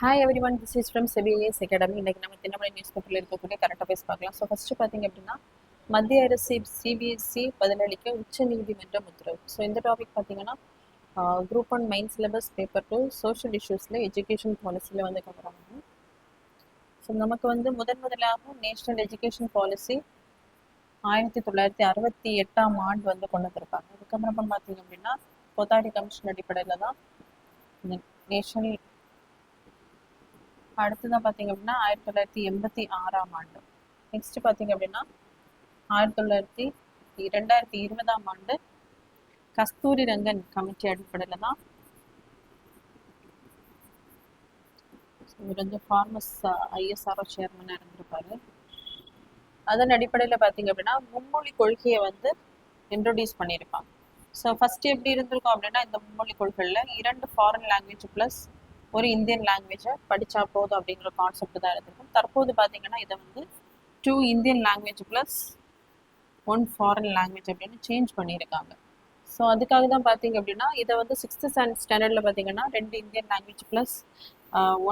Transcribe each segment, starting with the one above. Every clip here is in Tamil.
Hi everyone, this is from செபிஏஎஸ் அகாடமி. இன்றைக்கி நம்ம தினமணி நியூஸ் பேப்பரில் இருக்கக்கூடிய கரண்ட் அஃபேர்ஸ் பார்க்கலாம். ஸோ ஃபஸ்ட்டு பார்த்தீங்க அப்படின்னா, மத்திய அரசு சிபிஎஸ்சி பதிலளிக்க உச்சநீதிமன்றம் உத்தரவு. ஸோ இந்த டாபிக் பார்த்தீங்கன்னா, group 1 main syllabus paper 2 social இஷ்யூஸில் எஜுகேஷன் பாலிசியில் வந்து கவர் ஆகும். ஸோ நமக்கு வந்து முதலாக நேஷ்னல் எஜுகேஷன் பாலிசி 1968ஆம் ஆண்டு வந்து கொண்டு வந்திருப்பாங்க. அதுக்கப்புறம் பார்த்தீங்க அப்படின்னா, கொத்தாரி கமிஷன் அடிப்படையில் தான் நேஷனல் அடுத்ததான் பார்த்தீங்க அப்படின்னா 1986ஆம் ஆண்டு. நெக்ஸ்ட் பார்த்தீங்க அப்படின்னா 2020ஆம் ஆண்டு கஸ்தூரி ரங்கன் கமிட்டி அடிப்படையில் தான் இவர் வந்து ஃபார்மஸ் ஐஎஸ்ஆர்ஓ சேர்மனாக இருந்திருப்பாரு. அதன் அடிப்படையில் பார்த்தீங்க அப்படின்னா மும்மொழி கொள்கையை வந்து இன்ட்ரோடியூஸ் பண்ணியிருப்பாங்க. ஸோ ஃபர்ஸ்ட் எப்படி இருந்திருக்கும் அப்படின்னா, இந்த மும்மொழி கொள்கையில் 2 ஃபாரின் லாங்குவேஜ் ப்ளஸ் ஒரு இந்தியன் லாங்குவேஜை படித்தா போதும் அப்படிங்கிற கான்செப்ட் தான் இருந்திருக்கும். தற்போது பார்த்தீங்கன்னா இதை வந்து 2 Indian language plus 1 foreign language அப்படின்னு சேஞ்ச் பண்ணியிருக்காங்க. ஸோ அதுக்காக தான் பார்த்தீங்க அப்படின்னா இதை வந்து 6th ஸ்டாண்டர்டில் பார்த்தீங்கன்னா 2 Indian language plus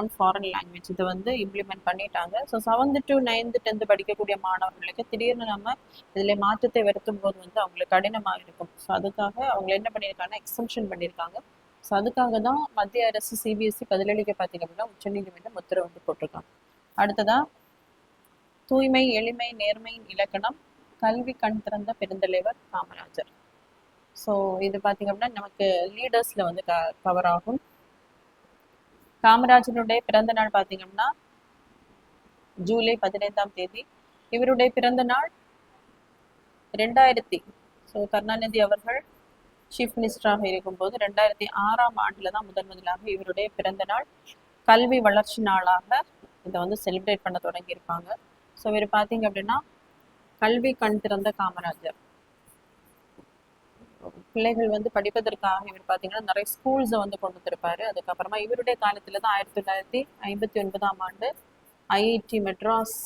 1 foreign language இதை வந்து இம்ப்ளிமெண்ட் பண்ணிட்டாங்க. So 7th to 9th 10th படிக்கக்கூடிய மாணவர்களுக்கு திடீர்னு நம்ம இதில் மாற்றத்தை வருத்தும் போது வந்து அவங்களுக்கு கடினமாக இருக்கும். ஸோ அதுக்காக அவங்க என்ன பண்ணியிருக்காங்கன்னா எக்ஸம்ஷன் பண்ணியிருக்காங்க. ஸோ அதுக்காக தான் மத்திய அரசு சிபிஎஸ்சி பதிலளிக்க பார்த்தீங்க அப்படின்னா உச்சநீதிமன்றம் உத்தரவு வந்து போட்டிருக்காங்க. அடுத்ததான் தூய்மை எளிமை நேர்மையின் இலக்கணம் கல்வி கண் திறந்த பெருந்தலைவர் காமராஜர். ஸோ இது பார்த்தீங்க அப்படின்னா நமக்கு லீடர்ஸில் வந்து கவர் ஆகும். காமராஜனுடைய பிறந்த நாள் பார்த்தீங்க அப்படின்னா ஜூலை 15ஆம் தேதி. இவருடைய பிறந்த நாள் 2000. ஸோ கருணாநிதி அவர்கள் சீஃப் மினிஸ்டராக இருக்கும்போது 2006ஆம் ஆண்டில் தான் முதலாக இவருடைய பிறந்த நாள் கல்வி வளர்ச்சி நாளாக இதை வந்து செலிப்ரேட் பண்ண தொடங்கியிருப்பாங்க. ஸோ இவர் பார்த்தீங்க அப்படின்னா கல்வி கண் திறந்த காமராஜர். பிள்ளைகள் வந்து படிப்பதற்காக இவர் பார்த்தீங்கன்னா நிறைய ஸ்கூல்ஸை வந்து கொண்டு வந்திருப்பாரு. அதுக்கப்புறமா இவருடைய காலத்துல தான் 1959ஆம் ஆண்டு ஐஐடி மெட்ராஸ்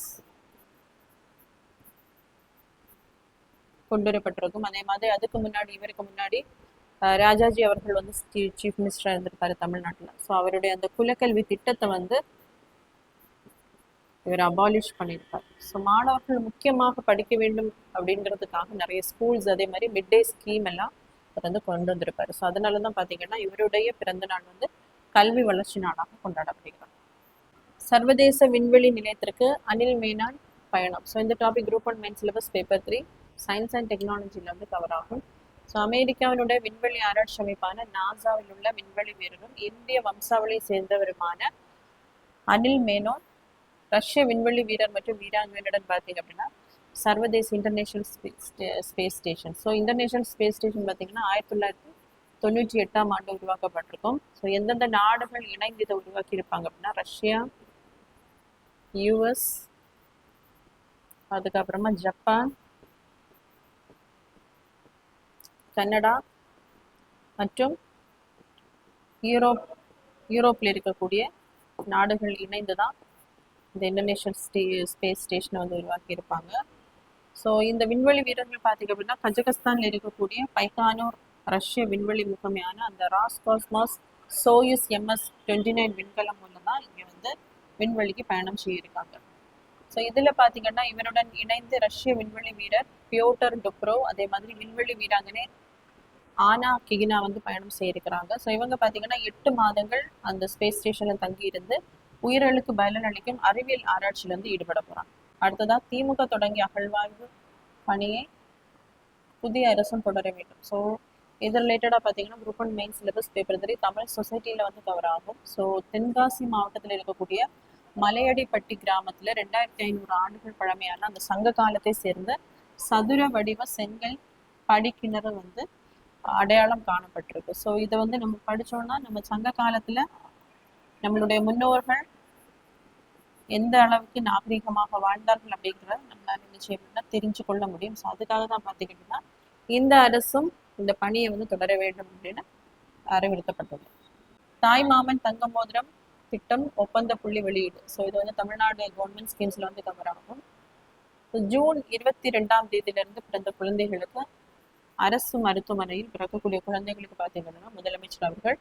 கொண்டு வரப்பட்டிருக்கும். அதே மாதிரி அதுக்கு முன்னாடி இவருக்கு முன்னாடி ராஜாஜி அவர்கள் வந்து சீஃப் மினிஸ்டராக இருந்திருப்பாரு தமிழ்நாட்டில். ஸோ அவருடைய அந்த குலக்கல்வி திட்டத்தை வந்து இவர் அபாலிஷ் பண்ணியிருப்பார். ஸோ மாணவர்கள் முக்கியமாக படிக்க வேண்டும் அப்படிங்கிறதுக்காக நிறைய ஸ்கூல்ஸ் அதே மாதிரி மிட் டே ஸ்கீம் எல்லாம் அவர் வந்து கொண்டு வந்திருப்பாரு. ஸோ அதனால தான் பார்த்தீங்கன்னா இவருடைய பிறந்த நாள் வந்து கல்வி வளர்ச்சி நாளாக கொண்டாடப்படுகிறார். சர்வதேச விண்வெளி நிலையத்திற்கு அனில் மேனான் பயணம். ஸோ இந்த topic group 1 main syllabus paper 3 science and டெக்னாலஜியில் வந்து கவர் ஆகும். ஸோ அமெரிக்காவினுடைய விண்வெளி ஆராய்ச்சி அமைப்பான நாசாவில் உள்ள விண்வெளி வீரரும் இந்திய வம்சாவளியை சேர்ந்தவருமான அனில் மேனோன் ரஷ்ய விண்வெளி வீரர் மற்றும் வீராங்கனையுடன் பார்த்தீங்க அப்படின்னா சர்வதேச international space station. So international space station பார்த்தீங்கன்னா 1998ஆம் ஆண்டு உருவாக்கப்பட்டிருக்கும். ஸோ எந்தெந்த நாடுகள் இணைந்து இதை உருவாக்கி இருப்பாங்க அப்படின்னா ரஷ்யா, யூஎஸ், அதுக்கப்புறமா ஜப்பான், கனடா மற்றும் யூரோப்பில் இருக்கக்கூடிய நாடுகள் இணைந்து தான் இந்த இன்டர்நேஷனல் ஸ்பேஸ் ஸ்டேஷனை வந்து உருவாக்கி இருப்பாங்க. ஸோ இந்த விண்வெளி வீரர்கள் பார்த்தீங்க அப்படின்னா கஜகஸ்தானில் இருக்கக்கூடிய பைக்கானூர் ரஷ்ய விண்வெளி முகமையான அந்த ராஸ்காஸ்மாஸ் சோயுஸ் MS-29 விண்கலம் மூலம் தான் இங்கே வந்து விண்வெளிக்கு பயணம் செய்யிருக்காங்க. ஸோ இதில் பார்த்தீங்கன்னா இவருடன் இணைந்து ரஷ்ய விண்வெளி வீரர் பியோட்டர் டுப்ரோவ் அதே மாதிரி விண்வெளி வீராங்கனை ஆனா கிகினா வந்து பயணம் செய்யிருக்கிறாங்க. ஸோ இவங்க பார்த்தீங்கன்னா 8 மாதங்கள் அந்த ஸ்பேஸ் ஸ்டேஷனில் தங்கி இருந்து உயிர்களுக்கு பயனளிக்கும் அறிவியல் ஆராய்ச்சியில் வந்து ஈடுபட போகிறாங்க. அடுத்ததாக திமுக தொடங்கிய அகழ்வாய்வு பணியை புதிய அரசும் தொடர வேண்டும். ஸோ இது ரிலேட்டடாக பார்த்தீங்கன்னா group 1 main syllabus paper 3 Tamil சொசைட்டியில் வந்து கவர் ஆகும். ஸோ தென்காசி மாவட்டத்தில் இருக்கக்கூடிய மலையடிப்பட்டி கிராமத்தில் 2500 ஆண்டுகள் பழமையான அந்த சங்க காலத்தை சேர்ந்த சதுர வடிவ செங்கல் படிக்கிணறு வந்து அடையாளம் காணப்பட்டிருக்கு. ஸோ இதை வந்து நம்ம படித்தோம்னா நம்ம சங்க காலத்தில் நம்மளுடைய முன்னோர்கள் எந்த அளவுக்கு நாகரிகமாக வாழ்ந்தார்கள் அப்படிங்கிறத நம்மளால நிச்சயமா தெரிஞ்சு கொள்ள முடியும். ஸோ அதுக்காக தான் பார்த்தீங்கன்னா இந்த அரசும் இந்த பணியை வந்து தொடர வேண்டும் அப்படின்னு அறிவுறுத்தப்பட்டது. தாய்மாமன் தங்க மோதிரம் திட்டம் ஒப்பந்த புள்ளி வெளியீடு. ஸோ இது வந்து தமிழ்நாடு கவர்மெண்ட் ஸ்கீம்ஸில் வந்து கவர் ஆகும். ஜூன் 22ஆம் தேதியிலிருந்து பிறந்த குழந்தைகளுக்கு அரசு மருத்துவமனையில் பிறக்கக்கூடிய குழந்தைகளுக்கு பார்த்தீங்க அப்படின்னா முதலமைச்சர் அவர்கள்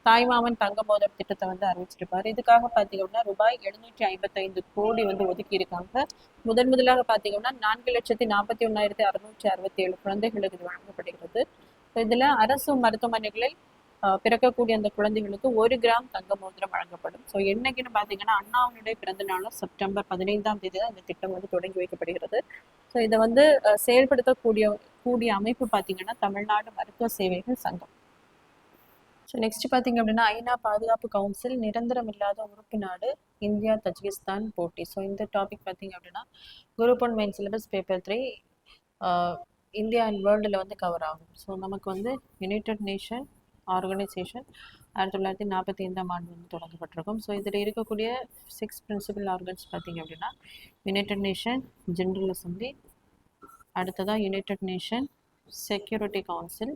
தாய்மாமன் தங்க மோதிரம் திட்டத்தை வந்து அறிவிச்சிருப்பாரு. இதுக்காக பார்த்தீங்க அப்படின்னா ரூபாய் 755 கோடி வந்து ஒதுக்கி இருக்காங்க. முதலாக பார்த்தீங்கன்னா 4,41,667 குழந்தைகளுக்கு இது வழங்கப்படுகிறது. இதுல அரசு மருத்துவமனைகளில் பிறக்கக்கூடிய அந்த குழந்தைகளுக்கு 1 கிராம் தங்க மோதிரம் வழங்கப்படும். ஸோ என்னைக்குன்னு பார்த்தீங்கன்னா அண்ணாவுடைய பிறந்த நாளும் செப்டம்பர் 15ஆம் தேதி தான் இந்த திட்டம் வந்து தொடங்கி வைக்கப்படுகிறது. ஸோ இதை வந்து செயல்படுத்தக்கூடிய அமைப்பு பார்த்தீங்கன்னா தமிழ்நாடு மருத்துவ சேவைகள் சங்கம். ஸோ நெக்ஸ்ட் பார்த்தீங்க அப்படின்னா ஐநா பாதுகாப்பு கவுன்சில் நிரந்தரம் இல்லாத உறுப்பு நாடு இந்தியா தஜிகிஸ்தான் போட்டி. ஸோ இந்த டாபிக் பார்த்தீங்க அப்படின்னா group 1 main syllabus paper 3 India and வேர்ல்டில் வந்து கவர் ஆகும். ஸோ நமக்கு வந்து யுனைடெட் நேஷன் ஆர்கனைசேஷன் 1945ஆம் ஆண்டு வந்து தொடங்கப்பட்டிருக்கும். ஸோ இதில் இருக்கக்கூடிய 6 பிரின்சிபல் ஆர்கன்ஸ் பார்த்தீங்க அப்படின்னா யுனைடெட் நேஷன் ஜெனரல் அசம்பிளி, அடுத்ததாக United Nation Security Council,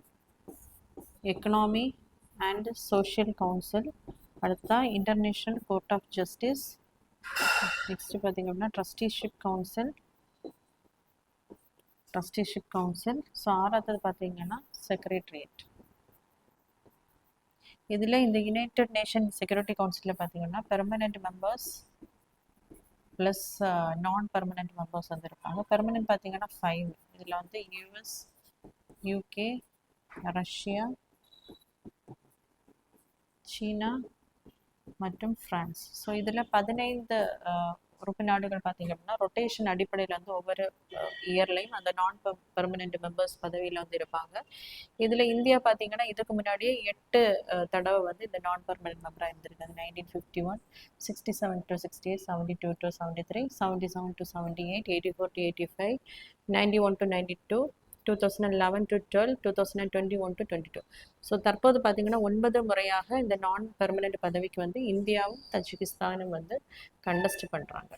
Economy and Social Council, அடுத்ததாக International Court of Justice, next பார்த்தீங்க அப்படின்னா ட்ரஸ்டிஷிப் கவுன்சில். ஸோ ஆறாவது பார்த்தீங்கன்னா செக்ரட்டரியேட். இதில் இந்த யுனைடெட் நேஷன் செக்யூரிட்டி கவுன்சிலில் பார்த்தீங்கன்னா பெர்மனெண்ட் மெம்பர்ஸ் ப்ளஸ் நான் பெர்மனெண்ட் மெம்பர்ஸ் வந்து இருப்பாங்க. பெர்மனெண்ட் பார்த்தீங்கன்னா 5. இதில் வந்து யூஎஸ், யூகே, ரஷ்யா, சீனா மற்றும் பிரான்ஸ். ஸோ இதில் 15 உறுப்பு நாடுகள் பார்த்தீங்க அப்படின்னா ரொட்டேஷன் அடிப்படையில் வந்து ஒவ்வொரு இயர்லையும் அந்த நான் பெர்மனெண்ட் மெம்பர்ஸ் பதவியில் வந்து இருப்பாங்க. இதில் இந்தியா பார்த்தீங்கன்னா இதுக்கு முன்னாடியே 8 தடவை வந்து இந்த நான் பெர்மனெண்ட் மெம்பராக இருந்திருக்காங்க. 1951, 67 to 68, 72 to 73, 77 to 78, 84 to 85, 91 to 92, 2011 to 12, 2021 to 22. So தற்போது பார்த்தீங்கன்னா 9 முறையாக இந்த நான் பெர்மனெண்ட் பதவிக்கு வந்து இந்தியாவும் தஜிகிஸ்தானும் வந்து கண்டஸ்ட் பண்ணுறாங்க.